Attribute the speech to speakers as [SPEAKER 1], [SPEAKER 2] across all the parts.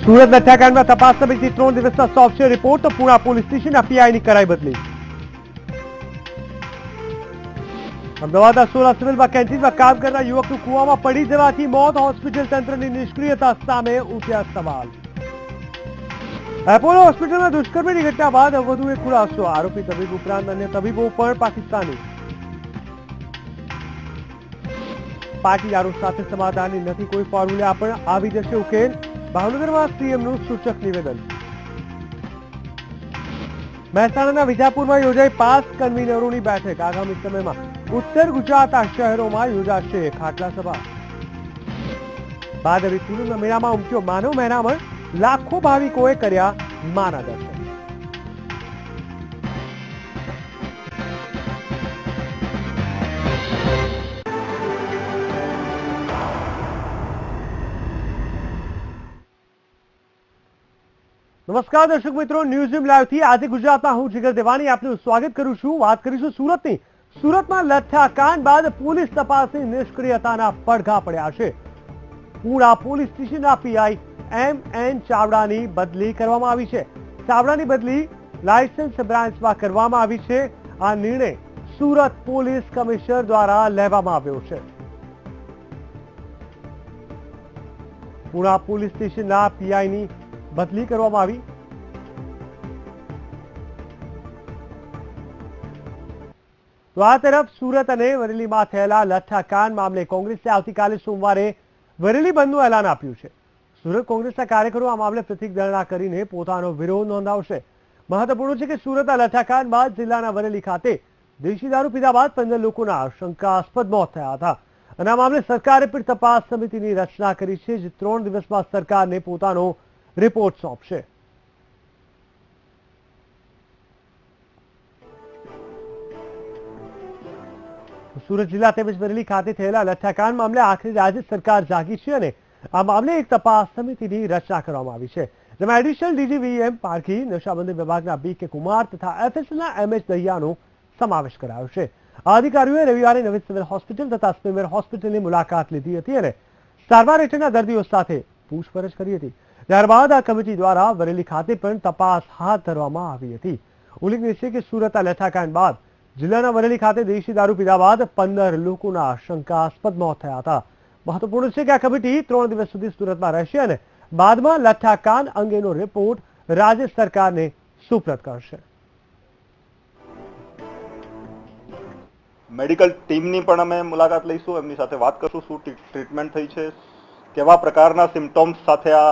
[SPEAKER 1] સુરત હત્યાકાંડમાં તપાસ સમિતિ 3 દિવસના સોંપશે રિપોર્ટ તો પુણા પોલીસ સ્ટેશનના પીઆઈની કરાઈ બદલી. અમદાવાદના સોલા સિવિલમાં કેન્ટીનમાં કામ કરતા યુવકનું કૂવામાં પડી જવાથી મોત. હોસ્પિટલ તંત્રની નિષ્ક્રિયતા સામે ઉઠ્યા સવાલ. એપોલો હોસ્પિટલમાં દુષ્કર્મની ઘટના બાદ વધુ એક ખુલાસો. આરોપી તબીબ ઉપરાંત અન્ય તબીબો પણ પાકિસ્તાની. પાટીદારો સાથે સમાધાનની નથી કોઈ ફોર્મ્યુલા, પણ આવી જશે ઉકેલ. ભાવનગરમાં સીએમનું સૂચક નિવેદન. મહેસાણાના વિજાપુરમાં યોજાઈ 5 કન્વીનરોની બેઠક. આગામી સમયમાં ઉત્તર ગુજરાતના શહેરોમાં યોજાશે ખાટલા સભા. ભાદરવી પૂનમના મેળામાં ઉમટ્યો માનવ મહેરામણ. લાખો ભાવિકોએ કર્યા માના દર્શન. નમસ્કાર દર્શક મિત્રો, ન્યૂઝ લાઈવ થી આજે ગુજરાતમાં હું જીગર દેવાની આપનું સ્વાગત કરું છું. વાત કરીશું સુરતની. સુરતમાં લઠ્ઠાકાંડ બાદ પોલીસ તપાસની નિષ્ક્રિયતાના પડઘા પડ્યા છે. પુણા પોલીસ સ્ટેશનના પીઆઈ એમ.એન. ચાવડાની બદલી કરવામાં આવી છે. ચાવડાની બદલી લાયસન્સ બ્રાન્ચમાં કરવામાં આવી છે. આ નિર્ણય સુરત પોલીસ કમિશનર દ્વારા લેવામાં આવ્યો છે. પુણા પોલીસ સ્ટેશનના પીઆઈની બદલી કરવામાં આવી. તો આ તરફ સુરત અને વરેલીમાં થયેલા લઠ્ઠાકાંડ મામલે કોંગ્રેસે આવતીકાલે સોમવારે વરેલી બંધનું એલાન આપ્યું છે. સુરત કોંગ્રેસના કાર્યકરો આ મામલે પ્રતિક ધરણા કરીને પોતાનો વિરોધ નોંધાવશે. મહત્વપૂર્ણ છે કે સુરતના લઠ્ઠાકાંડ બાદ જિલ્લાના વરેલી ખાતે દેશી દારૂ પીધા બાદ 15 લોકોના શંકાસ્પદ મોત થયા હતા અને આ મામલે સરકારે પણ તપાસ સમિતિની રચના કરી છે, જે 3 દિવસમાં સરકારને પોતાનો રિપોર્ટ સોંપશે. સુરત જિલ્લા તેમજ વરેલી ખાતે થયેલા લઠ્ઠાકાંડ મામલે આખરે રાજ્ય સરકાર જાગી છે અને આ મામલે એક તપાસ સમિતિની રચના કરવામાં આવી છે, જેમાં એડિશનલ ડીજી વીએમ પારખી, નશાબંધી વિભાગના બી.કે. કુમાર તથા એફએસએલના એમ.એચ. દહિયાનો સમાવેશ કરાયો છે. આ અધિકારીઓએ રવિવારે નવી સિવિલ હોસ્પિટલ તથા સ્પીમેર હોસ્પિટલની મુલાકાત લીધી હતી અને સારવાર હેઠળના દર્દીઓ સાથે પૂછપરછ કરી હતી. ત્યારબાદ આ કમિટી દ્વારા વરેલી ખાતે પણ તપાસ હાથ ધરવામાં આવી હતી. ઉલ્લેખનીય છે કે સુરતના લઠ્ઠાકાંડ બાદ જિલ્લાના વરેલી ખાતે દેશી દારૂ પીધા બાદ 15 લોકોના શંકાસ્પદ મોત થયા હતા. મહત્વપૂર્ણ છે કે આ કમિટી 3 દિવસ સુધી સુરતમાં રહેશે અને બાદમાં લઠ્ઠાકાંડ અંગેનો રિપોર્ટ રાજ્ય સરકારને સુપ્રત કરશે.
[SPEAKER 2] મેડિકલ ટીમની પણ અમે મુલાકાત લઈશું, એમની સાથે વાત કરશું, શું ટ્રીટમેન્ટ થઈ છે, કેવા પ્રકારના સિમ્પટોમ્સ સાથે આ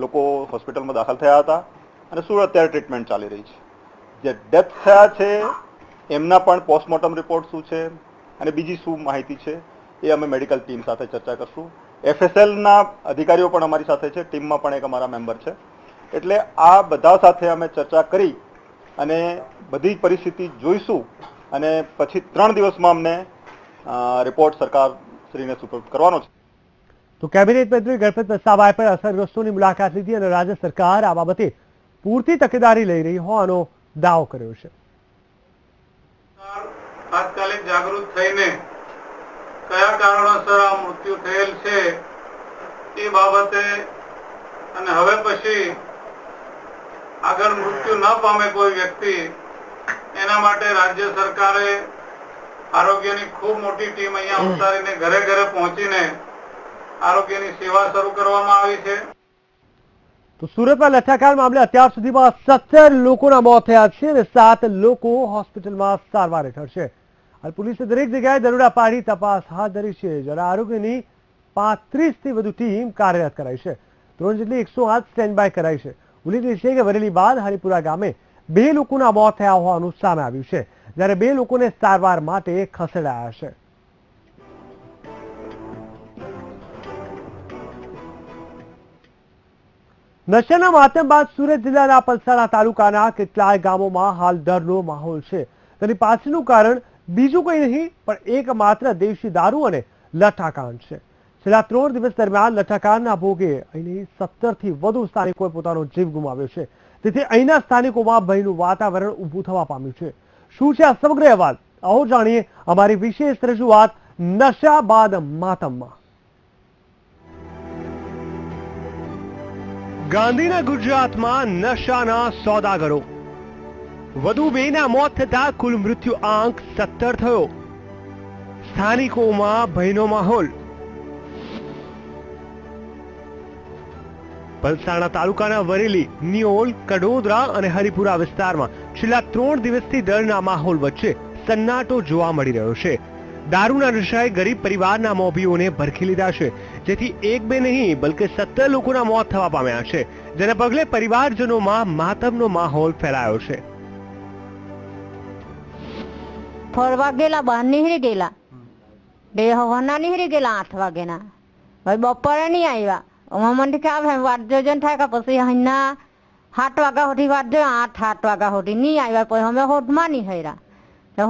[SPEAKER 2] લોકો હોસ્પિટલમાં દાખલ થયા હતા અને શું અત્યારે ટ્રીટમેન્ટ ચાલી રહી છે. જે ડેથ થયા છે એમના પણ પોસ્ટમોર્ટમ રિપોર્ટ શું છે અને બીજી શું માહિતી છે એ અમે મેડિકલ ટીમ સાથે ચર્ચા કરશું. એફએસએલના અધિકારીઓ પણ અમારી સાથે છે, ટીમમાં પણ એક અમારા મેમ્બર છે. એટલે આ બધા સાથે અમે ચર્ચા કરી અને બધી પરિસ્થિતિ જોઈશું અને પછી 3 દિવસમાં અમને રિપોર્ટ સરકાર શ્રીને સુપરત કરવાનો છે.
[SPEAKER 1] તો કેબિનેટ મંત્રી ગણપત વસાવાએ પણ અસરગ્રસ્તોની મુલાકાત લીધી અને રાજ્ય સરકાર આ બાબતે પૂરતી તકેદારી લઈ રહી હોવાનો દાવો કર્યો છે.
[SPEAKER 3] તાત્કાલિક જાગૃત થઈને કયા કારણોસર આ મૃત્યુ થયેલ છે એ બાબતે અને હવે પછી આગળ મૃત્યુ ન પામે કોઈ વ્યક્તિ, એના માટે રાજ્ય સરકારે આરોગ્યની ખૂબ મોટી ટીમ અહીંયા ઉતારીને ઘરે ઘરે પહોંચીને આરોગ્યની સેવા શરૂ કરવામાં આવી છે.
[SPEAKER 1] તો સુરતમાં લઠ્ઠાકાંડ મામલે અત્યાર સુધીમાં 17 લોકોના મોત થયા છે અને 7 લોકો હોસ્પિટલમાં સારવાર હેઠળ છે. હાલ પોલીસે દરેક જગ્યાએ દરોડા પાડી તપાસ હાથ ધરી છે, જ્યારે આરોગ્યની 35 થી વધુ ટીમ કાર્યરત કરાઈ છે. 3 જેટલી 108 સ્ટેન્ડ બાય કરાઈ છે. ઉલ્લેખનીય છે કે વરેલી બાદ હરિપુરા ગામે 2 લોકોના મોત થયા હોવાનું સામે આવ્યું છે, જ્યારે 2 લોકોને સારવાર માટે ખસેડાયા છે. નશાના માતમ બાદ સુરત જિલ્લાના પલસાણા તાલુકાના કેટલાય ગામોમાં હાલ ડરનો માહોલ છે. તેની પાછળનું કારણ બીજું કંઈ નહીં પણ એકમાત્ર દેશી દારૂ અને લઠ્ઠાકાંડ છે. છેલ્લા 3 દિવસ દરમિયાન લઠ્ઠાકાંડના ભોગે અહીંની 17 થી વધુ સ્થાનિકોએ પોતાનો જીવ ગુમાવ્યો છે. તેથી અહીંના સ્થાનિકોમાં ભયનું વાતાવરણ ઊભું થવા પામ્યું છે. શું છે આ સમગ્ર અહેવાલ, આવો જાણીએ અમારી વિશેષ રજૂઆત નશા બાદ માતમમાં. ગાંધીના ગુજરાતમાં નશાના સોદાગરો. વધુ 2ના મોત થતા કુલ મૃત્યુ આંક 17 થયો. સ્થાનિકોમાં ભયનો માહોલ. પલસાણા તાલુકાના વરેલી, નિયોલ, કડોદરા અને હરિપુરા વિસ્તારમાં છેલ્લા 3 દિવસથી ડરના માહોલ વચ્ચે સન્નાટો જોવા મળી રહ્યો છે. દારૂના નશાએ ગરીબ પરિવારના મોભીઓને ભરખી લીધા છે, જેથી 1-2 નહીં બલકે 17 લોકોના મોત થવા પામ્યા છે, જેના પગલે પરિવારજનોમાં માતમનો માહોલ ફેલાયો છે.
[SPEAKER 4] ફરવા ગયેલા, બહાર નીકળી ગયેલા, બે હવાના નીકળી ગયેલા 8 વાગ્યાના. ભાઈ બપોરે નહીં આવ્યા. મને કે આવે વાત જોજો ને થાય કે પછી અહીંના 7 વાગ્યા સુધી વાત જોયો. 8 વાગ્યા સુધી નહીં આવ્યા. પછી અમે હોડમાં નહીં હર્યા.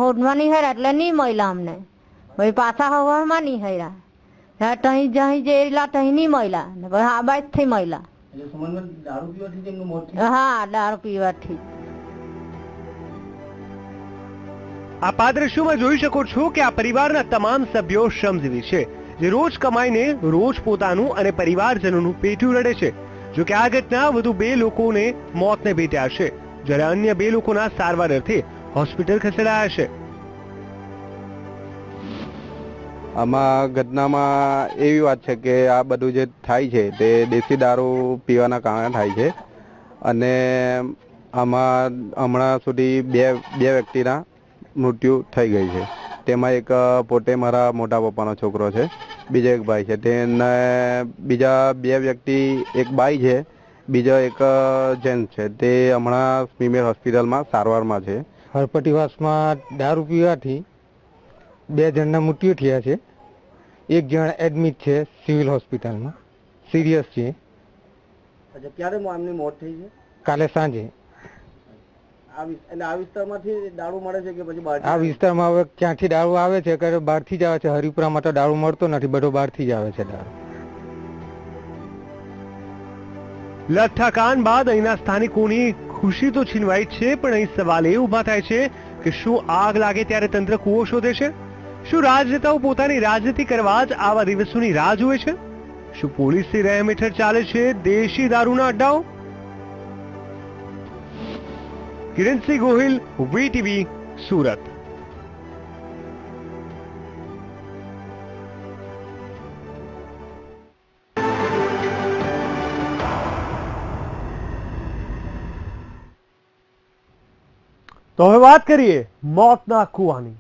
[SPEAKER 4] હોડમાં નહીં હર્યા એટલે નહીં મળ્યા અમને. ભાઈ પાછા હવામાં નહીં હર્યા. તહીં જઅહીં જેલા તહીં નહીં મળ્યા. પછી આ બાજથી મળ્યા. હા, દારૂ પીવાથી.
[SPEAKER 1] આપ આ દ્રશ્યોમાં જોઈ શકો છો કે આ પરિવારના તમામ સભ્યો શ્રમજીવી છે, જે રોજ કમાઈને રોજ પોતાનું અને પરિવારજનોનું પેટું રડે છે. જો કે આ ઘટના વધુ 2 લોકોને મોતને ભેટ્યા છે, જ્યારે અન્ય 2 લોકોના સારવાર અર્થે હોસ્પિટલ ખસેડાયા છે.
[SPEAKER 5] આમાં ઘટનામાં એવી વાત છે કે આ બધું જે થાય છે તે દેશી દારૂ પીવાના કારણે થાય છે. અને આમાં હમણાં સુધી બે વ્યક્તિના મૃત્યુ થઈ ગઈ છે. તેમાં એક પોતે મારા મોટા પપ્પાનો છોકરો છે, બીજો એક ભાઈ છે. તેને બીજા 2 વ્યક્તિ, એક બાઈ છે, બીજો એક જેન્ટ્સ છે, તે હમણાં સ્મીમેર હોસ્પિટલમાં સારવારમાં છે.
[SPEAKER 6] હરપટીવાસમાં દારૂ પીવાથી 2 જણના મૃત્યુ થયા છે. 1 જણ એડમિટ છે સિવિલ હોસ્પિટલમાં, સિરિયસ છે.
[SPEAKER 7] ક્યારે એમની મોત થઈ છે?
[SPEAKER 6] કાલે સાંજે.
[SPEAKER 7] આ વિસ્તારમાંથી દારૂ મળે છે કે પછી બહાર?
[SPEAKER 6] આ વિસ્તારમાં હવે ક્યાંથી દારૂ આવે છે કે બહારથી જ આવે છે. હરિપુરામાં તો દારૂ મળતો નથી, બધો બહારથી જ આવે છે દારૂ.
[SPEAKER 1] લઠ્ઠાકાંડ બાદ અહીંના સ્થાનિકોની ખુશી તો છીનવાઈ છે, પણ અહીં સવાલ એ ઉભા થાય છે કે શું આગ લાગે ત્યારે તંત્ર કૂવો શોધે છે? શું રાજનેતાઓ પોતાની રાજનીતિ કરવા જ આવા દિવસોની રાહ જુએ છે? શું પોલીસની રહેમ હેઠળ ચાલે છે દેશી દારૂના અડ્ડાઓ? કિરણસિંહ ગોહિલ, વીટીવી, સુરત. તો હવે વાત કરીએ મોતના કૂવાની.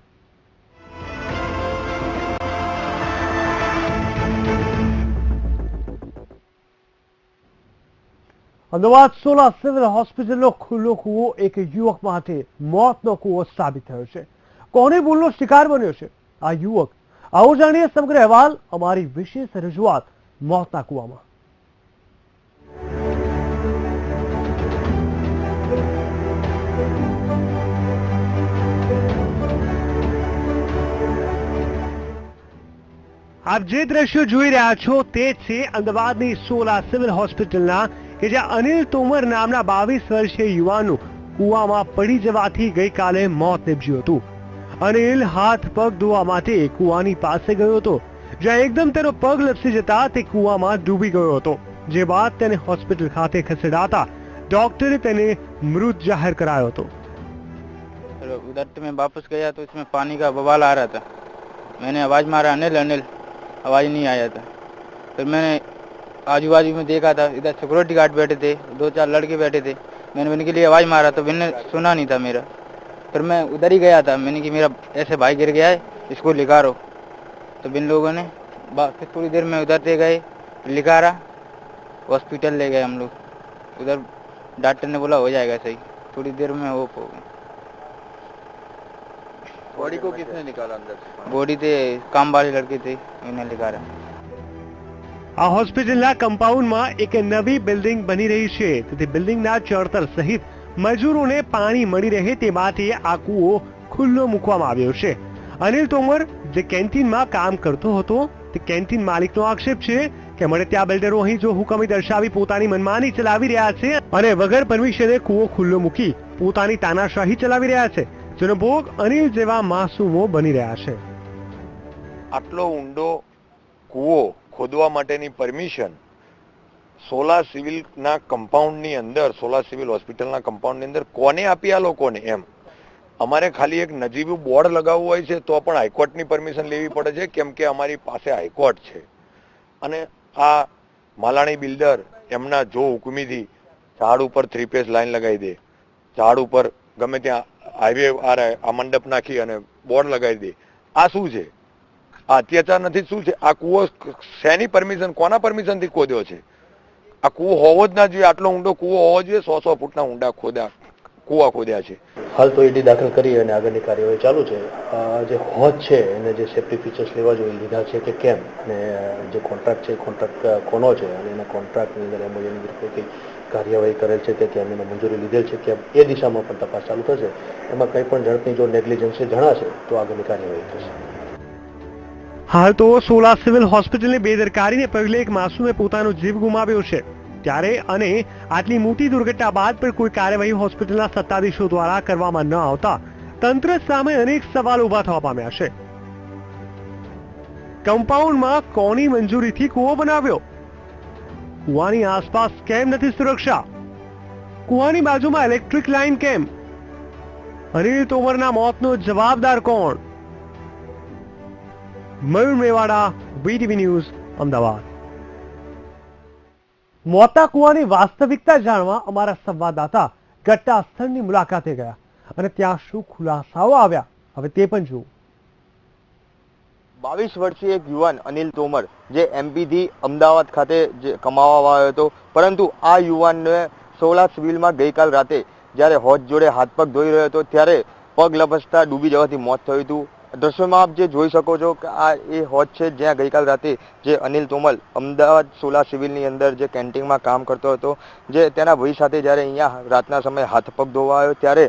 [SPEAKER 1] અમદાવાદ 16 સિવિલ હોસ્પિટલનો ખુલ્લો કૂવો એક યુવક માટે મોતનો કૂવો સાબિત થયો છે. કોની ભૂલનો શિકાર બન્યો છે આ યુવક? આવો જાણીએ સમગ્ર અહેવાલ અમારી વિશેષ રજૂઆત મોતના કૂવામાં. આપ જે દ્રશ્યો જોઈ રહ્યા છો તે છે અમદાવાદની 16 સિવિલ હોસ્પિટલના, કે જ્યાં અનિલ તોમર નામના 22 વર્ષીય યુવાનનું કૂવામાં પડી જવાથી ગઈકાલે મોત નીપજ્યું હતું. અનિલ હાથ પગ ધોવા માટે કૂવાની પાસે ગયો હતો, જ્યાં એકદમ તેનો પગ લપસી જતા તે કૂવામાં ડૂબી ગયો હતો. જે બાદ તેને હોસ્પિટલ ખાતે ખસેડાતા डॉक्टरे તેને मृत जाहिर कराया तो
[SPEAKER 8] उधर तो मैं वापस गया तो इसमें पानी का बवाल आ रहा था। मैंने आवाज़ मारा अनिल अनिल, आवाज़ नहीं आया था। फिर मैंने आजू बाजू में देखा था, इधर सिक्योरिटी गार्ड बैठे थे, 2-4 लड़के बैठे थे। मैंने उनके लिए आवाज़ मारा तो मैंने सुना नहीं था मेरा। फिर मैं उधर ही गया था, मैंने कि मेरा ऐसे भाई गिर गया है, इसको लिखा रो। तो इन लोगों ने फिर थोड़ी देर में उधर से गए, लिखा रहा, हॉस्पिटल ले गए हम लोग। उधर डॉक्टर ने बोला हो जाएगा सही, थोड़ी देर में हो गया।
[SPEAKER 5] बॉडी को किसने निकाला अंदर से?
[SPEAKER 8] बॉडी थे काम वाले लड़के थे, उन्हें निकाला।
[SPEAKER 1] आ હોસ્પિટલના કમ્પાઉન્ડમાં એક નવી બિલ્ડિંગ બની રહી છે, તેથી બિલ્ડિંગના ચણતર સહિત મજૂરોને પાણી મળી રહે તે માટે આ કૂવો ખુલ્લો મૂકવામાં આવ્યો છે। અનિલ તોમર જે કેન્ટીનમાં કામ કરતો હતો, તે કેન્ટીન માલિકનો આક્ષેપ છે કે મળે ત્યાં બિલ્ડરો અહીં જો હુકમી દર્શાવી પોતાની મનમાની ચલાવી રહ્યા છે અને વગર પરમિશને કૂવો ખુલ્લો મૂકી પોતાની તાનાશાહી ચલાવી રહ્યા છે, જેનો ભોગ અનિલ જેવા માસૂમો બની રહ્યા છે।
[SPEAKER 9] આટલો ઊંડો કૂવો ખોદવા માટેની પરમિશન સોલા સિવિલના કમ્પાઉન્ડની અંદર, સોલા સિવિલ હોસ્પિટલના કમ્પાઉન્ડની અંદર કોને આપી આ લોકોને? એમ અમારે ખાલી એક નજીવું બોર્ડ લગાવવું હોય છે તો પણ હાઈકોર્ટની પરમિશન લેવી પડે છે, કેમ કે અમારી પાસે હાઈકોર્ટ છે. અને આ માલાણી બિલ્ડર એમના જો હુકમીથી ઝાડ ઉપર 3 ફેઝ લાઈન લગાવી દે, ઝાડ ઉપર ગમે ત્યાં હાઈવે આ મંડપ નાખી અને બોર્ડ લગાવી દે. આ શું છે? આ અત્યાચાર નથી? શું છે આ? કૂવો શેની પરમિશન, કોના પરમિશનથી ખોદ્યો છે? આ કૂવો હોવો જ ના જોઈએ. આટલો ઊંડો કૂવો હોવો જોઈએ. 100 ફૂટના ઊંડા કૂવા ખોદ્યા છે.
[SPEAKER 10] હાલ તો ઈડી દાખલ કરી અને આગળની કાર્યવાહી ચાલુ છે. જે હોજ છે એને જે સેફ્ટી ફીચર્સ લેવા જોઈએ લીધા છે કે કેમ, અને જે કોન્ટ્રાક્ટ છે કોન્ટ્રાક્ટ કોનો છે અને એના કોન્ટ્રાક્ટની અંદર એમઓયુની અંદર કઈ કાર્યવાહી કરેલ છે તે કેમ, એને મંજૂરી લીધેલ છે કેમ, એ દિશામાં પણ તપાસ ચાલુ થશે. એમાં કંઈ પણ ઝડપની જો નેગ્લિજન્સ જણાશે તો આગળની કાર્યવાહી થશે.
[SPEAKER 1] હાલ તો સોલા સિવિલ હોસ્પિટલની બેદરકારીને પગલે એક માસૂમે પોતાનો જીવ ગુમાવ્યો છે. ત્યારે અને આટલી મોટી દુર્ઘટના બાદ પણ કોઈ કાર્યવાહી હોસ્પિટલના સત્તાધીશો દ્વારા કરવામાં ન આવતા તંત્ર સામે અનેક સવાલો ઉભા થવા પામ્યા છે. કમ્પાઉન્ડમાં કોની મંજૂરીથી કૂવો બનાવ્યો? કૂવાની આસપાસ કેમ નથી સુરક્ષા? કૂવાની બાજુમાં ઇલેક્ટ્રિક લાઈન કેમ? અનિલ તોમરના મોતનો જવાબદાર કોણ? મયુર મેવાડા, વીટીવી ન્યૂઝ, અમદાવાદ. મોતા કુવાની વાસ્તવિકતા જાણવા અમારા સંવાદદાતા ઘટના સ્થળની મુલાકાતે ગયા અને ત્યાં શું ખુલાસાઓ આવ્યા હવે તે પણ જુઓ.
[SPEAKER 11] 22 વર્ષીય એક યુવાન અનિલ તોમર જે એમપીથી અમદાવાદ ખાતે કમાવા આવ્યો હતો, પરંતુ આ યુવાનને સોલા સિવિલમાં ગઈકાલ રાતે જ્યારે હોજ જોડે હાથ પગ ધોઈ રહ્યો હતો ત્યારે પગ લપસતા ડૂબી જવાથી મોત થયું હતું. દ્રશ્યોમાં આપ જે જોઈ શકો છો કે આ એ હોજ છે જ્યાં ગઈકાલ રાતે જે અનિલ તોમર અમદાવાદ સોલા સિવિલની અંદર જે કેન્ટીનમાં કામ કરતો હતો, જે તેના ભાઈ સાથે જ્યારે અહીંયા રાતના સમયે હાથ પગ ધોવા આવ્યો ત્યારે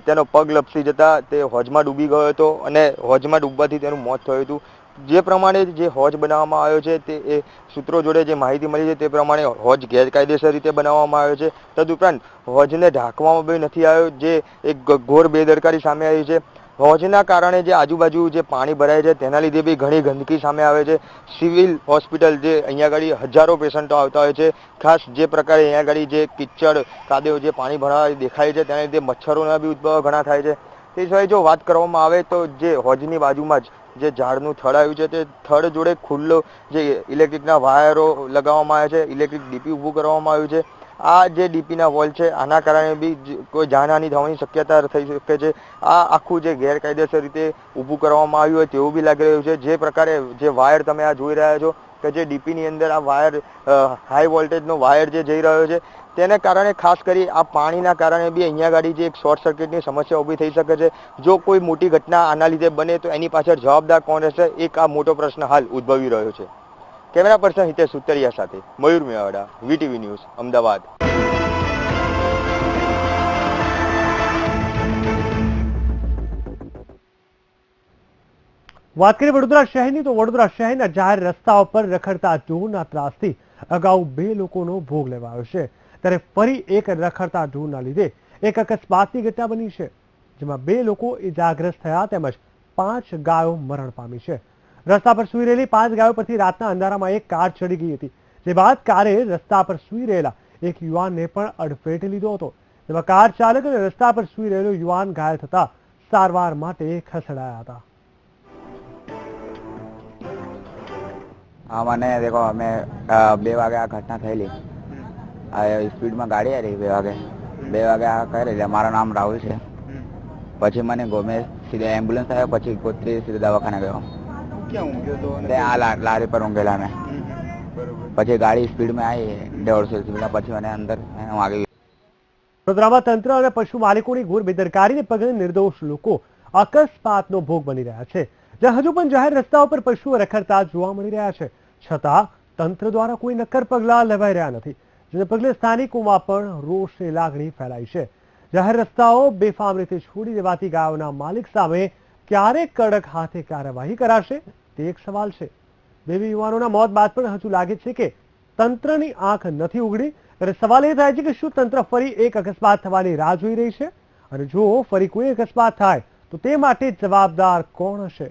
[SPEAKER 11] તેનો પગ લપસી જતા તે હોજમાં ડૂબી ગયો હતો અને હોજમાં ડૂબવાથી તેનું મોત થયું હતું. જે પ્રમાણે જે હોજ બનાવવામાં આવ્યો છે તે એ સૂત્રો જોડે જે માહિતી મળી છે તે પ્રમાણે હોજ ગેરકાયદેસર રીતે બનાવવામાં આવ્યો છે. તદુપરાંત હોજને ઢાંકવામાં બી નથી આવ્યો, જે એક ઘોર બેદરકારી સામે આવી છે. હોજના કારણે જે આજુબાજુ જે પાણી ભરાય છે તેના લીધે બી ઘણી ગંદકી સામે આવે છે. સિવિલ હોસ્પિટલ જે અહીંયા આગળ હજારો પેશન્ટો આવતા હોય છે, ખાસ જે પ્રકારે અહીંયા આગળ જે કિચડ કાદવ જે પાણી ભરાવા દેખાય છે તેના લીધે મચ્છરોના બી ઉદ્ભવ ઘણા થાય છે. તે સિવાય જો વાત કરવામાં આવે તો જે હોજની બાજુમાં જ જે ઝાડનું થડ આવ્યું છે તે થડ જોડે ખુલ્લો જે ઇલેક્ટ્રિકના વાયરો લગાવવામાં આવ્યા છે, ઇલેક્ટ્રિક ડીપી ઊભું કરવામાં આવ્યું છે. આ જે ડીપીના વોલ છે આના કારણે બી કોઈ જાનહાની થવાની શક્યતા થઈ શકે છે. આ આખું જે ગેરકાયદેસર રીતે ઊભું કરવામાં આવ્યું હોય તેવું બી લાગી રહ્યું છે. જે પ્રકારે જે વાયર તમે આ જોઈ રહ્યા છો કે જે ડીપીની અંદર આ વાયર હાઈ વોલ્ટેજનો વાયર જે જઈ રહ્યો છે તેને કારણે ખાસ કરી આ પાણીના કારણે બી અહીંયા ગાડી જે એક શોર્ટ સર્કિટની સમસ્યા ઊભી થઈ શકે છે. જો કોઈ મોટી ઘટના આના લીધે બને તો એની પાછળ જવાબદાર કોણ રહેશે, એક આ મોટો પ્રશ્ન હાલ ઉદ્ભવી રહ્યો છે. કેમેરા પર્સન હિતેશ સુતરિયા સાથે મયુર મેવાડા, વીટીવી ન્યૂઝ, અમદાવાદ.
[SPEAKER 1] વાત કરીએ વડોદરા શહેરની તો વડોદરા શહેરના જાહેર રસ્તાઓ પર રખડતા ઢોરના ત્રાસથી અગાઉ 2 લોકોનો ભોગ લેવાયો છે, ત્યારે ફરી એક રખડતા ઢોરના લીધે એક અકસ્માતની ઘટના બની છે, જેમાં 2 લોકો ઇજાગ્રસ્ત થયા તેમજ 5 ગાયો મરણ પામી છે. રસ્તા પર સૂઈ રહેલી 5 ગાયો પરથી રાતના અંધારામાં એક કાર ચડી ગઈ હતી, જે બાદ કારે રસ્તા પર સૂઈ રહેલા એક યુવાનને પણ અડફેટે લીધો હતો, જેમાં કાર ચાલક અને રસ્તા પર સૂઈ રહેલો યુવાન ઘાયલ થતા સારવાર માટે ખસેડાયા હતા.
[SPEAKER 12] हाँ मैंने देखो हमें 2 वागे आ घटना थी, स्पीड में गाड़ी आ रही 2 वागे 2 वागे आ कह रही. मारा नाम राहुल है. પછી મને ગમે સીધા એમ્બ્યુલન્સ આવ્યો, પછી કોતરી સીધા દવાખાને ગયો.
[SPEAKER 8] ક્યાં ઊંઘ્યો તો?
[SPEAKER 12] આ લારી પર ઊંઘેલા મેં. પછી ગાડી સ્પીડમાં આવી 150 સ્પીડ, પછી મને અંદર આવી.
[SPEAKER 1] વડોદરામાં તંત્ર અને પશુ માલિકોની ઘોર બેદરકારીને પગલે નિર્દોષ લોકો અકસ્માતનો ભોગ બની રહ્યા છે, જ્યાં હજુ પણ જાહેર રસ્તાઓ પર પશુઓ રખડતા જોવા મળી રહ્યા છે, છતાં તંત્ર દ્વારા કોઈ નક્કર પગલાં લેવાઈ રહ્યા નથી, જેને પગલે સ્થાનિકોમાં પણ રોષની લાગણી ફેલાઈ છે. જાહેર રસ્તાઓ બેફામ રીતે છોડી દેવાથી ગાયોના માલિક સામે ક્યારે કડક હાથે કાર્યવાહી કરાશે તે એક સવાલ છે. 2 યુવાનોના મોત બાદ પણ હજુ લાગે છે કે તંત્રની આંખ નથી ઉઘડી, અને સવાલ એ થાય છે કે શું તંત્ર ફરી એક અકસ્માત થવાની રાહ જોઈ રહી છે, અને જો ફરી કોઈ અકસ્માત થાય તો તે માટે જવાબદાર કોણ હશે?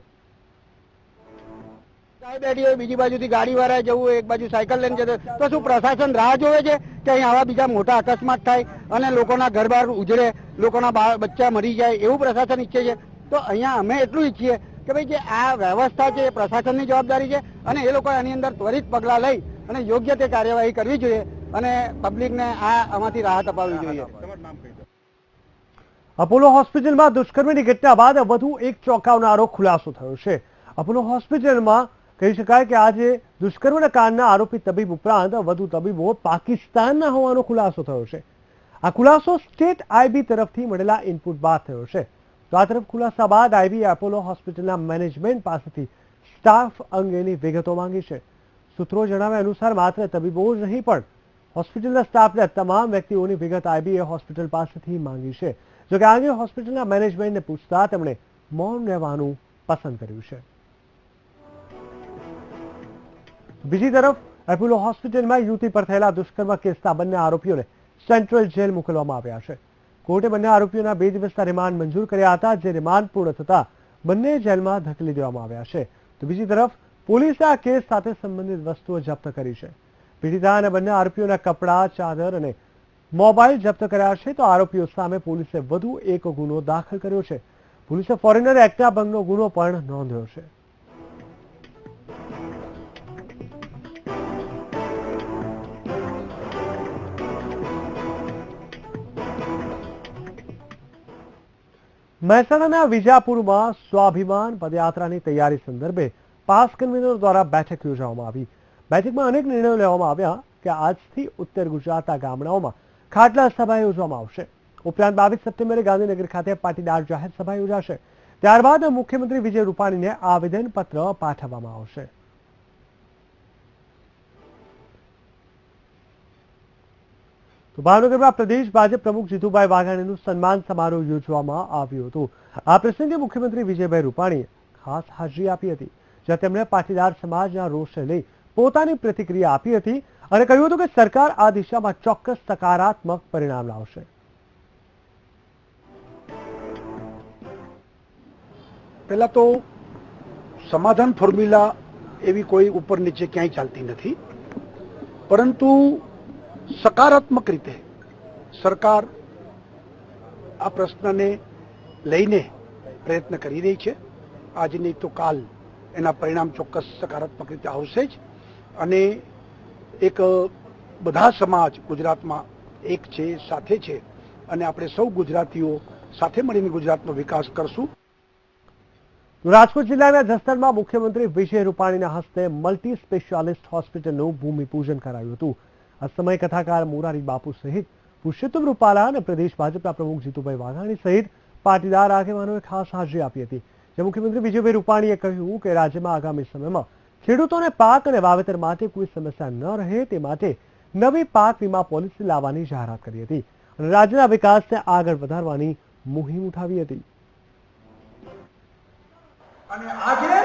[SPEAKER 13] બેઠી હોય, બીજી બાજુથી ગાડી વાળાએ જવું હોય, એક બાજુ સાયકલ લઈને જતો, તો શું પ્રશાસન રાહ જોવે છે કે અહીં આવા બીજા મોટા અકસ્માત થાય અને લોકોના ઘર બાર ઉજળે, લોકોના બચ્ચા મરી જાય, એવું પ્રશાસન ઈચ્છે છે? તો અહીંયા અમે એટલું ઈચ્છીએ કે ભાઈ જે આ વ્યવસ્થા છે એ પ્રશાસનની જવાબદારી છે અને એ લોકો આની અંદર ત્વરિત પગલાં લઈ અને યોગ્ય તે કાર્યવાહી કરવી જોઈએ અને પબ્લિકને આમાંથી રાહત અપાવવી જોઈએ.
[SPEAKER 1] અપોલો હોસ્પિટલમાં દુષ્કર્મની ઘટના બાદ વધુ એક ચોંકાવનારો ખુલાસો થયો છે. અપોલો હોસ્પિટલમાં કહી શકાય કે આજે દુષ્કર્મના કાંડના આરોપી તબીબ ઉપરાંત વધુ તબીબો પાકિસ્તાનના હોવાનો ખુલાસો થયો છે. આ ખુલાસો સ્ટેટ આઈબી તરફથી મળેલા ઇનપુટ બાદ થયો છે. તો આ તરફ ખુલાસા બાદ આઈબીએ અપોલો હોસ્પિટલના મેનેજમેન્ટ પાસેથી સ્ટાફ અંગેની વિગતો માંગી છે. સૂત્રો જણાવ્યા અનુસાર માત્ર તબીબો જ નહીં પણ હોસ્પિટલના સ્ટાફના તમામ વ્યક્તિઓની વિગત આઈબીએ હોસ્પિટલ પાસેથી માંગી છે. જોકે આ અંગે હોસ્પિટલના મેનેજમેન્ટને પૂછતા તેમણે મૌન રહેવાનું પસંદ કર્યું છે. બીજી તરફ એપોલો હોસ્પિટલમાં યુવતી પર થયેલા દુષ્કર્મ કેસના બંને આરોપીઓને સેન્ટ્રલ જેલ મોકલવામાં આવ્યા છે. કોર્ટે બંને આરોપીઓના 2 દિવસના રિમાન્ડ મંજૂર કર્યા હતા, જે રિમાન્ડ પૂર્ણ થતા બંને જેલમાં ધકેલી દેવામાં આવ્યા છે. તો બીજી તરફ પોલીસે આ કેસ સાથે સંબંધિત વસ્તુઓ જપ્ત કરી છે. પીડિતા અને બંને આરોપીઓના કપડાં, ચાદર અને મોબાઈલ જપ્ત કર્યા છે. તો આરોપીઓ સામે પોલીસે વધુ એક ગુનો દાખલ કર્યો છે. પોલીસે ફોરેનર એક્ટના ભંગનો ગુનો પણ નોંધ્યો છે. મહેસાણાના વિજાપુરમાં સ્વાભિમાન પદયાત્રાની તૈયારી સંદર્ભે પાસ કન્વીનર દ્વારા બેઠક યોજવામાં આવી. બેઠકમાં અનેક નિર્ણયો લેવામાં આવ્યા કે આજથી ઉત્તર ગુજરાતના ગામડાઓમાં ખાટલા સભા યોજવામાં આવશે. ઉપરાંત 22 સપ્ટેમ્બરે ગાંધીનગર ખાતે પાટીદાર જાહેર સભા યોજાશે. ત્યારબાદ મુખ્યમંત્રી વિજય રૂપાણીને આવેદનપત્ર પાઠવવામાં આવશે. તો ભાવનગરમાં પ્રદેશ ભાજપ પ્રમુખ જીતુભાઈ વાઘાણીનું સન્માન સમારોહ યોજવામાં આવ્યો હતો. આ પ્રસંગે મુખ્યમંત્રી વિજયભાઈ રૂપાણીએ ખાસ હાજરી આપી હતી, જ્યાં તેમણે પાટીદાર સમાજના રોષને લઈ પોતાની પ્રતિક્રિયા આપી હતી અને કહ્યું હતું કે સરકાર આ દિશામાં ચોક્કસ સકારાત્મક પરિણામ લાવશે.
[SPEAKER 14] પહેલા તો સમાધાન ફોર્મ્યુલા એવી કોઈ ઉપર નીચે ક્યાંય ચાલતી નથી, પરંતુ સકારાત્મક રીતે સરકાર આ પ્રશ્નને લઈને પ્રયત્ન કરી રહી છે. આજ નહીં તો કાલ એના પરિણામ ચોક્કસ સકારાત્મક રીતે આવશે જ. અને એક બધા સમાજ ગુજરાતમાં એક છે, સાથે છે અને આપણે સૌ ગુજરાતીઓ સાથે મળીને ગુજરાતનો વિકાસ કરશું.
[SPEAKER 1] રાજકોટ જિલ્લાના જસદણમાં મુખ્યમંત્રી વિજય રૂપાણીના હસ્તે મલ્ટી સ્પેશિયાલિસ્ટ હોસ્પિટલનું ભૂમિપૂજન કરાયું હતું. આ સમયે કથાકાર મોરારી બાપુ સહિત પુરુષોત્તમ રૂપાલા અને પ્રદેશ ભાજપના પ્રમુખ જીતુભાઈ વાઘાણી સહિત પાટીદાર આગેવાનોએ ખાસ હાજરી આપી હતી. જે મુખ્યમંત્રી વિજયભાઈ રૂપાણીએ કહ્યું કે રાજ્યમાં આગામી સમયમાં ખેડૂતોને પાક અને વાવેતર માટે કોઈ સમસ્યા ન રહે તે માટે નવી પાક વીમા પોલિસી લાવવાની જાહેરાત કરી હતી અને રાજ્યના વિકાસને આગળ વધારવાની મુહિમ ઉઠાવી હતી.
[SPEAKER 14] અને આજે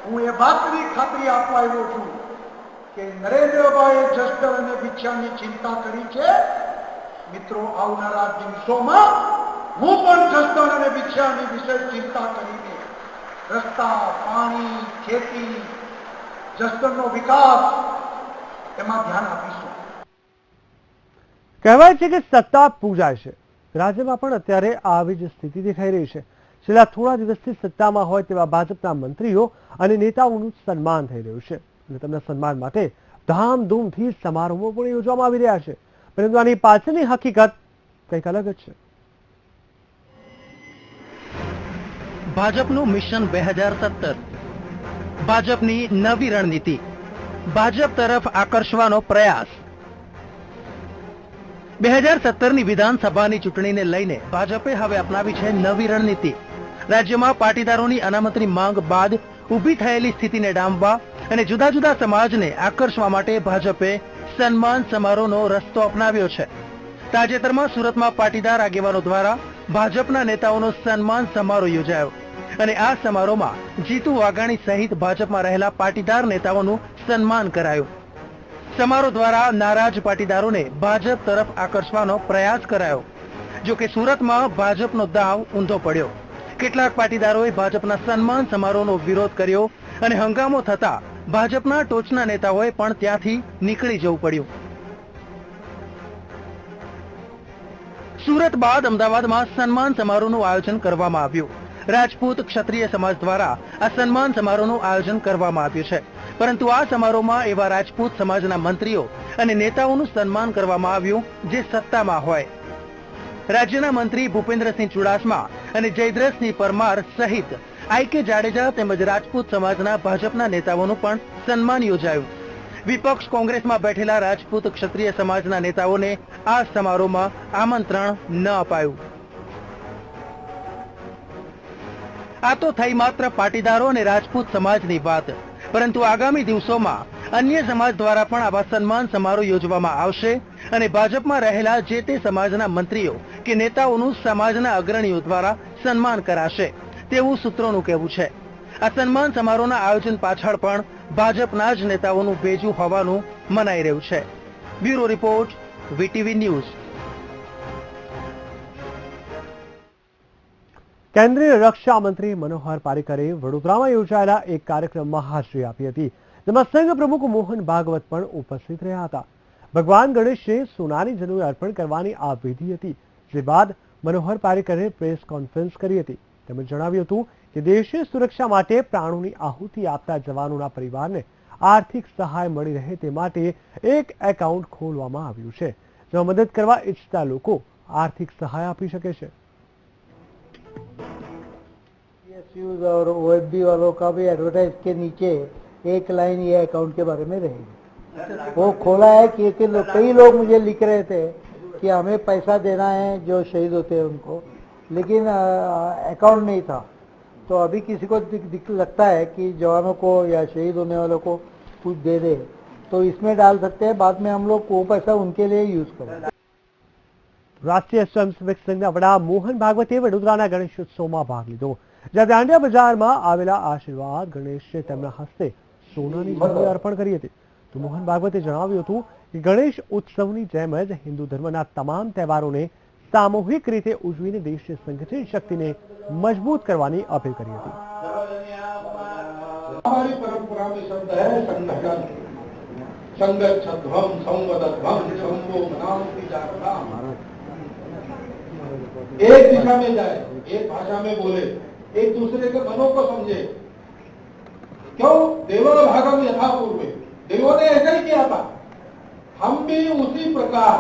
[SPEAKER 14] હું એ વાતની ખાતરી આપવા આવ્યો છું કે નરેન્દ્રભાઈએ જસદણ અને વિછિયાની ચિંતા કરી છે. મિત્રો, આવનારા દિવસોમાં હું પણ જસદણ અને વિછિયાની વિશેષ ચિંતા કરીને રસ્તા, પાણી, ખેતી, જસદણનો વિકાસ એમાં ધ્યાન આપીશું.
[SPEAKER 1] કહેવાય છે કે સત્તા પૂજાય છે. રાજ્યમાં પણ અત્યારે આવી જ સ્થિતિ દેખાઈ રહી છે. છેલ્લા થોડા દિવસથી સત્તામાં હોય તેવા ભાજપના મંત્રીઓ અને નેતાઓનું સન્માન થઈ રહ્યું છે અને તેમના સન્માન માટે ધામધૂમથી સમારોહો પણ યોજવામાં આવી રહ્યા છે. પરંતુ આની પાછળની હકીકત કંઈક અલગ જ છે.
[SPEAKER 15] ભાજપનું મિશન 2017, ભાજપની નવી રણનીતિ, ભાજપ તરફ આકર્ષવાનો પ્રયાસ. 2017ની વિધાનસભાની ચૂંટણીને લઈને ભાજપે હવે અપનાવી છે નવી રણનીતિ. રાજ્યમાં પાટીદારોની અનામતની માંગ બાદ ઊભી થયેલી સ્થિતિને ડામવા અને જુદા જુદા સમાજને આકર્ષવા માટે ભાજપે સન્માન સમારોહનો રસ્તો અપનાવ્યો છે. તાજેતરમાં સુરતમાં પાટીદાર આગેવાનો દ્વારા ભાજપના નેતાઓનો સન્માન સમારોહ યોજાયો અને આ સમારોહમાં જીતુ વાઘાણી સહિત ભાજપમાં રહેલા પાટીદાર નેતાઓનું સન્માન કરાયું. સમારોહ દ્વારા નારાજ પાટીદારોને ભાજપ તરફ આકર્ષવાનો પ્રયાસ કરાયો. જો કે સુરતમાં ભાજપનો દાવ ઊંધો પડ્યો. કેટલાક પાટીદારોએ ભાજપના સન્માન સમારોહનો વિરોધ કર્યો અને હંગામો થતા ભાજપના ટોચના નેતાઓએ પણ ત્યાંથી નીકળી જવું પડ્યું. સુરત બાદ અમદાવાદમાં સન્માન સમારોહનું આયોજન કરવામાં આવ્યું. રાજપૂત ક્ષત્રિય સમાજ દ્વારા આ સન્માન સમારોહનું આયોજન કરવામાં આવ્યું છે, પરંતુ આ સમારોહમાં એવા રાજપૂત સમાજના મંત્રીઓ અને નેતાઓનું સન્માન કરવામાં આવ્યું જે સત્તામાં હોય. રાજ્યના મંત્રી ભૂપેન્દ્રસિંહ ચુડાસમા અને જયદ્રથસિંહ પરમાર સહિત આઈ.કે. જાડેજા તેમજ રાજપૂત સમાજના ભાજપના નેતાઓનું પણ સન્માન યોજાયું. વિપક્ષ કોંગ્રેસમાં બેઠેલા રાજપૂત ક્ષત્રિય સમાજના નેતાઓને આ સમારોહમાં આમંત્રણ ન અપાયું. આ તો થઈ માત્ર પાટીદારો અને રાજપૂત સમાજની વાત, પરંતુ આગામી દિવસોમાં અન્ય સમાજ દ્વારા પણ આવા સન્માન સમારોહ યોજવામાં આવશે અને ભાજપમાં રહેલા જે તે સમાજના મંત્રીઓ કે નેતાઓનું સમાજના અગ્રણીઓ દ્વારા સન્માન કરાશે તેવું સૂત્રોનું કહેવું છે. આ સન્માન સમારોહના આયોજન પાછળ પણ ભાજપના જ નેતાઓનું ભેજું હોવાનું મનાઈ રહ્યું છે. Bureau report, VTV news.
[SPEAKER 1] કેન્દ્રીય રક્ષા મંત્રી મનોહર પારીકરે વડોદરામાં યોજાયેલા એક કાર્યક્રમમાં હાજરી આપી હતી, જેમાં સંઘ પ્રમુખ મોહન ભાગવત પણ ઉપસ્થિત રહ્યા હતા. ભગવાન ગણેશને સોનાની જનોઈ અર્પણ કરવાની આ વિધિ હતી, જે બાદ મનોહર પારીકરે પ્રેસ કોન્ફરન્સ કરી હતી. તેમણે જણાવ્યું હતું કે દેશની સુરક્ષા માટે પ્રાણોની આહુતિ આપતા જવાનોના પરિવારને આર્થિક સહાય મળી રહે તે માટે એક એકાઉન્ટ ખોલવામાં આવ્યું છે, જેમાં મદદ કરવા ઈચ્છતા લોકો આર્થિક સહાય આપી શકે છે.
[SPEAKER 16] और ओएफडी वालों का भी एडवर्टाइज के नीचे एक लाइन ये अकाउंट के बारे में रहेगी. वो खोला है कि कई लोग मुझे लिख रहे थे कि हमें पैसा देना है जो शहीद होते हैं उनको, लेकिन अकाउंट नहीं था. तो अभी किसी को लगता है कि जवानों को या शहीद होने वालों को कुछ दे दे तो इसमें डाल सकते हैं. बाद में हम लोग वो पैसा उनके लिए यूज करें.
[SPEAKER 1] રાષ્ટ્રીય સ્વયંસેવક સંઘના વડા મોહન ભાગવતે વડોદરાના ગણેશોત્સવમાં ભાગ લીધો, જ્યાં દાંડિયા બજારમાં આવેલા આશીર્વાદ ગણેશે તેમના હસ્તે સોનાની જનોઈ અર્પણ કરી હતી. તો મોહન ભાગવતે જણાવ્યું હતું કે ગણેશ ઉત્સવની જેમ જ હિન્દુ ધર્મના તમામ તહેવારોને સામૂહિક રીતે ઉજવીને દેશની સંગઠન શક્તિને મજબૂત કરવાની અપીલ કરી હતી.
[SPEAKER 17] हमारी परंपरा में शब्द है संगठन, संगच्छध्वम संवदध्वम शंभो मनांति जागता. एक दिशा में जाए, एक भाषा में बोले, एक दूसरे के मनों को समझे. क्यों? देवो भागम यथा पूर्वे, देवों ने ऐसा ही किया था, हम भी उसी प्रकार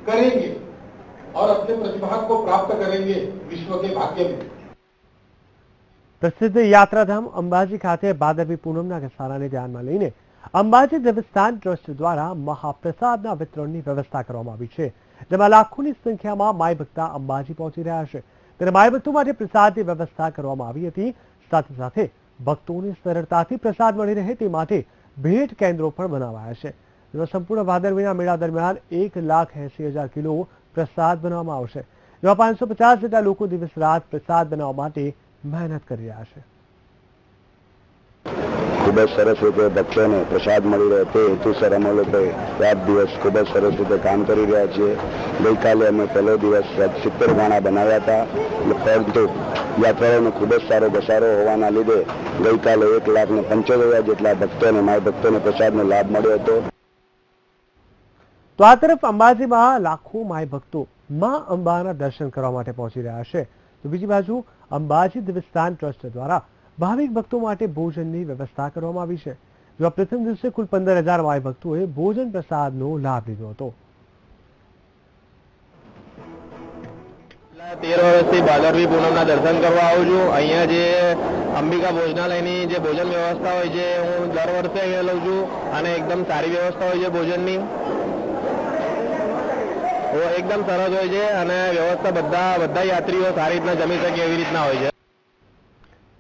[SPEAKER 17] करेंगे और अपने प्रतिभा को प्राप्त करेंगे विश्व के भाग्य में.
[SPEAKER 1] પ્રસિદ્ધ યાત્રાધામ અંબાજી ખાતે ભાદરવી પૂનમના ઘસારાને ધ્યાનમાં લઈને અંબાજી દેવસ્થાન ટ્રસ્ટ દ્વારા મહાપ્રસાદના વિતરણની વ્યવસ્થા કરવામાં આવી છે, જેમાં લાખોની સંખ્યામાં માય ભક્તા અંબાજી પહોંચી રહ્યા છે. ત્યારે માય ભક્તો માટે પ્રસાદની વ્યવસ્થા કરવામાં આવી હતી. સાથે સાથે ભક્તોને સરળતાથી પ્રસાદ મળી રહે તે માટે ભેટ કેન્દ્રો પણ બનાવાયા છે, જેમાં સંપૂર્ણ ભાદરવીના મેળા દરમિયાન 1,80,000 કિલો પ્રસાદ બનાવવામાં આવશે, જેમાં 550 જેટલા લોકો દિવસ રાત પ્રસાદ બનાવવા માટે મહેનત કરી રહ્યા છે.
[SPEAKER 18] ખૂબ જ સરસ રીતે ભક્તોને પ્રસાદ મળી રહે તે હેતુસર અમે લોકો રાત દિવસ ખૂબ જ સરસ રીતે કામ કરી રહ્યા છીએ. ગઈકાલે અમે પહેલો દિવસ 70 ગાણા બનાવ્યા હતા, પરંતુ યાત્રાળુઓનો ખૂબ જ સારો ઘસારો હોવાના લીધે ગઈકાલે 1,75,000 જેટલા ભક્તોને માય ભક્તોને પ્રસાદનો લાભ મળ્યો હતો.
[SPEAKER 1] તો આ તરફ અંબાજીમાં લાખો માય ભક્તો માં અંબાના દર્શન કરવા માટે પહોંચી રહ્યા છે. તો બીજી બાજુ અંબાજી દેવસ્થાન ટ્રસ્ટ દ્વારા ભાવિક ભક્તો માટે ભોજનની વ્યવસ્થા કરવામાં આવી છે, જેમાં પ્રથમ દિવસે કુલ 15,000 માય ભક્તોએ ભોજન પ્રસાદનો લાભ લીધો હતો.
[SPEAKER 19] 13 વર્ષથી ભાદરવી પૂનમના દર્શન કરવા આવું છું. અહીંયા જે અંબિકા ભોજનાલયની જે ભોજન વ્યવસ્થા હોય છે હું દર વર્ષે અહીંયા લઉં છું અને એકદમ સારી વ્યવસ્થા હોય છે ભોજનની. એકદમ સરસ હોય છે અને વ્યવસ્થા બધા યાત્રીઓ સારી રીતના જમી શકે એવી રીતના હોય છે.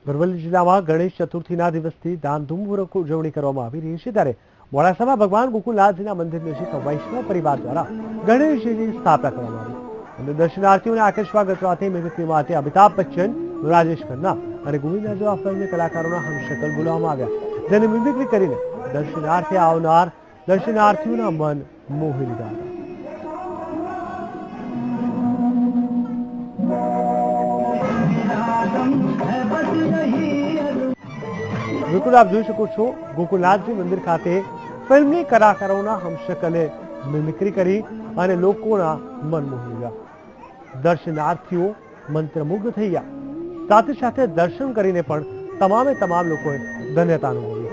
[SPEAKER 1] અરવલ્લી જિલ્લામાં ગણેશ ચતુર્થીના દિવસથી ધામધૂમપૂર્વક ઉજવણી કરવામાં આવી રહી છે, ત્યારે મોડાસામાં ભગવાન ગોકુલનાથજીના મંદિર નજીક વૈષ્ણવ પરિવાર દ્વારા ગણેશજીની સ્થાપના કરવામાં આવી અને દર્શનાર્થીઓને આકર્ષવા ગત રાતે મિમિક્રી માટે અમિતાભ બચ્ચન, રાજેશ ખન્ના અને ગોવિંદા જેવા ફિલ્મી કલાકારોના હમશકલ બોલાવવામાં આવ્યા, જેને મિમિક્રી કરીને દર્શનાર્થે આવનાર દર્શનાર્થીઓના મન મોહી લીધા હતા. બિલકુલ આપ જોઈ શકો છો ગોકુલનાથજી મંદિર ખાતે ફિલ્મની કલાકારોના હમશકલે મિમિક્રી કરી અને લોકોના મન મોહી ગયા. દર્શનાર્થીઓ મંત્રમુગ્ધ થઈ ગયા. સાથે સાથે દર્શન કરીને પણ તમામે તમામ લોકોએ ધન્યતા અનુભવી.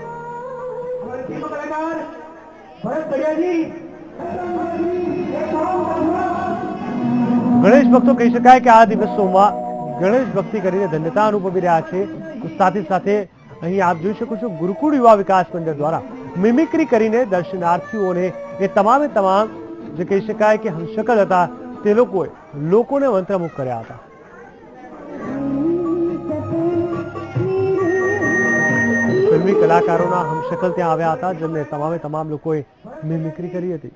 [SPEAKER 1] ગણેશ ભક્તો કહી શકાય કે આ દિવસોમાં ગણેશ ભક્તિ કરીને ધન્યતા અનુભવી રહ્યા છે. સાથે સાથે અહીં આપ જોઈ શકો છો ગુરુકુળ યુવા વિકાસ મંડળ દ્વારા મિમિક્રી કરીને દર્શનાર્થીઓને એ તમામે તમામ જે કહી શકાય કે હમશકલ હતા તે લોકોએ લોકોને મંત્રમુગ્ધ કર્યા હતા. ફિલ્મી કલાકારોના હમશકલ ત્યાં આવ્યા હતા જેમને તમામે તમામ લોકોએ મિમિક્રી કરી હતી.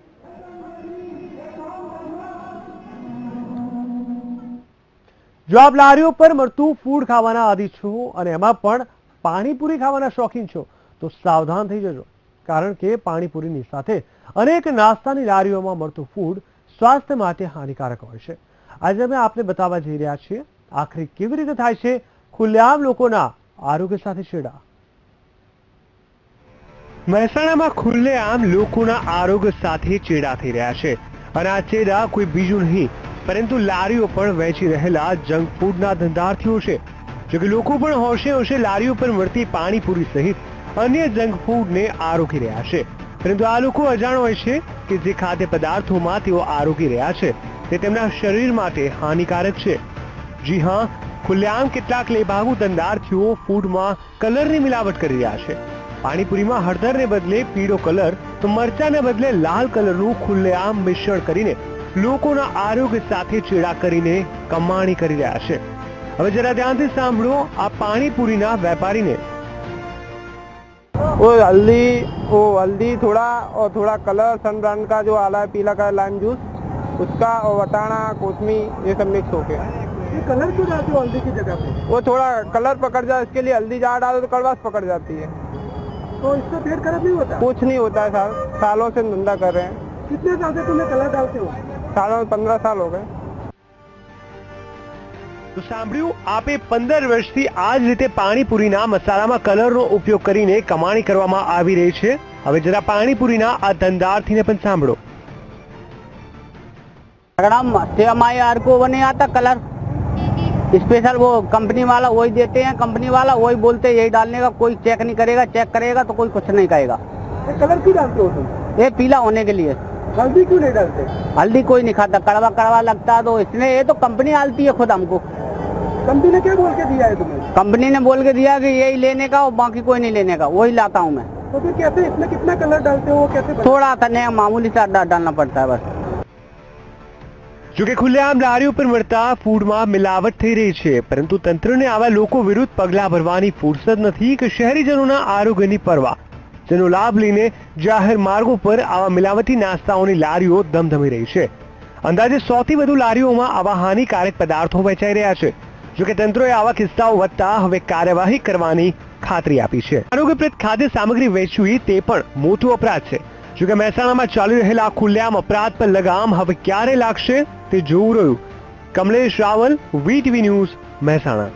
[SPEAKER 1] જો આપ લારીઓ પર મળતું ફૂડ ખાવાના આદી છો અને એમાં પણ પાણીપુરી ખાવાના શોખીન છો તો સાવધાન થઈ જજો, કારણ કે પાણીપુરીની સાથે અનેક નાસ્તાની લારીઓમાં મળતું ફૂડ સ્વાસ્થ્ય માટે હાનિકારક હોય છે. આજે અમે આપને બતાવવા જઈ રહ્યા છીએ આખરી કેવી રીતે થાય છે ખુલ્લેઆમ લોકોના આરોગ્ય સાથે છેડા. મહેસાણામાં ખુલ્લેઆમ લોકોના આરોગ્ય સાથે ચેડા થઈ રહ્યા છે અને આ ચેડા કોઈ બીજું નહીં પરંતુ લારીઓ પર વેચી રહેલા જંક ફૂડના ધંધાર્થીઓ છે. જોકે લોકો પણ હોશે હોશે લારીઓ પર મળતી પાણીપુરી સહિત અન્ય જંક ફૂડને આરોગી રહ્યા છે, પરંતુ આ લોકો અજાણ હોય છે કે જે ખાદ્ય પદાર્થોમાં તેઓ આરોગી રહ્યા છે તે તેમના શરીર માટે હાનિકારક છે. જી હા, ખુલ્લેઆમ કેટલાક લેભાગુ ધંધાર્થીઓ ફૂડમાં કલરની મિલાવટ કરી રહ્યા છે. પાણીપુરીમાં હળદરને બદલે પીળો કલર તો મરચાને બદલે લાલ કલરનું ખુલ્લેઆમ મિશ્રણ કરીને લોકોના આરોગ્ય સાથે ચેડા કરીને કમાણી કરી રહ્યા છે. હવે જરા ધ્યાનથી સાંભળો આ પાણીપુરીના વેપારીને.
[SPEAKER 19] वो हल्दी थोड़ा और थोड़ा कलर सन ब्रांड का जो आला है पीला का लाइम जूस उसका और वटाना कोसमी ये सब मिक्स होके.
[SPEAKER 14] ये कलर क्यों डालते हो हल्दी की जगह पे?
[SPEAKER 19] वो थोड़ा कलर पकड़ जाए इसके लिए हल्दी ज़्यादा डालो तो कड़वास पकड़ जाती है.
[SPEAKER 14] तो इससे पेट खराब नहीं होता?
[SPEAKER 19] कुछ नहीं होता है सर, सालों से धंधा कर रहे हैं.
[SPEAKER 14] कितने साल से तुम्हें कलर डालते हो?
[SPEAKER 19] सालों में 15 साल हो गए.
[SPEAKER 1] તો સાંભળ્યું આપે 15 વર્ષથી આ જ રીતે પાણીપુરીના મસાલામાં કલરનો ઉપયોગ કરીને કમાણી કરવામાં આવી રહી છે. હવે જરા પાણીપુરીના આ ધંધાર્થીને પણ સાંભળો.
[SPEAKER 13] सेवामार को वो नहीं आता कलर स्पेशल, वो कंपनी वाला वही देते हैं, कंपनी वाला वही बोलते हैं यही डालने का, कोई चेक नहीं करेगा, चेक करेगा तो कोई कुछ नहीं कहेगा.
[SPEAKER 14] कलर क्यों डालते हो तुम?
[SPEAKER 13] ये पीला होने के लिए.
[SPEAKER 14] हल्दी क्यों नहीं डालते?
[SPEAKER 13] हल्दी कोई नहीं खाता, कड़वा कड़वा लगता है तो इसलिए ये तो कंपनी डालती है खुद हमको.
[SPEAKER 14] कंपनी ने क्या बोल के दिया है तुम्हें?
[SPEAKER 13] कंपनी ने बोल के दिया कि यही लेने का और बाकी कोई नहीं लेने का, वही लाता हूँ मैं.
[SPEAKER 14] तो फिर कैसे इसमें कितना कलर डालते हो कैसे?
[SPEAKER 13] थोड़ा सा नहीं, मामूली सा डालना पड़ता है बस.
[SPEAKER 1] જો કે ખુલ્લેઆમ લારીઓ પર મળતા ફૂડમાં મિલાવટ થઈ રહી છે, પરંતુ તંત્રને આવા લોકો વિરુદ્ધ પગલાં ભરવાની ફુરસદ નથી કે શહેરીજનોના આરોગ્યની પરવા, જેનો લાભ લઈને જાહેર માર્ગો પર આવા મિલાવટી નાસ્તાઓની લારીઓ ધમધમી રહી છે. અંદાજે 100 થી વધુ લારીઓમાં આવા હાનિકારક પદાર્થો વેચાઈ રહ્યા છે. જો કે તંત્રએ આવા કિસ્સાઓ વધતા હવે કાર્યવાહી કરવાની ખાતરી આપી છે. આરોગ્યપ્રદ ખાદ્ય સામગ્રી વેચવી તે પણ મોટો અપરાધ છે. જો કે મહેસાણામાં ચાલી રહેલા ખુલ્લેઆમ અપરાધ પર લગામ હવે ક્યારે લાગશે તે જોવું રહ્યું. Kamlesh Raval, VTV news, Mehsana.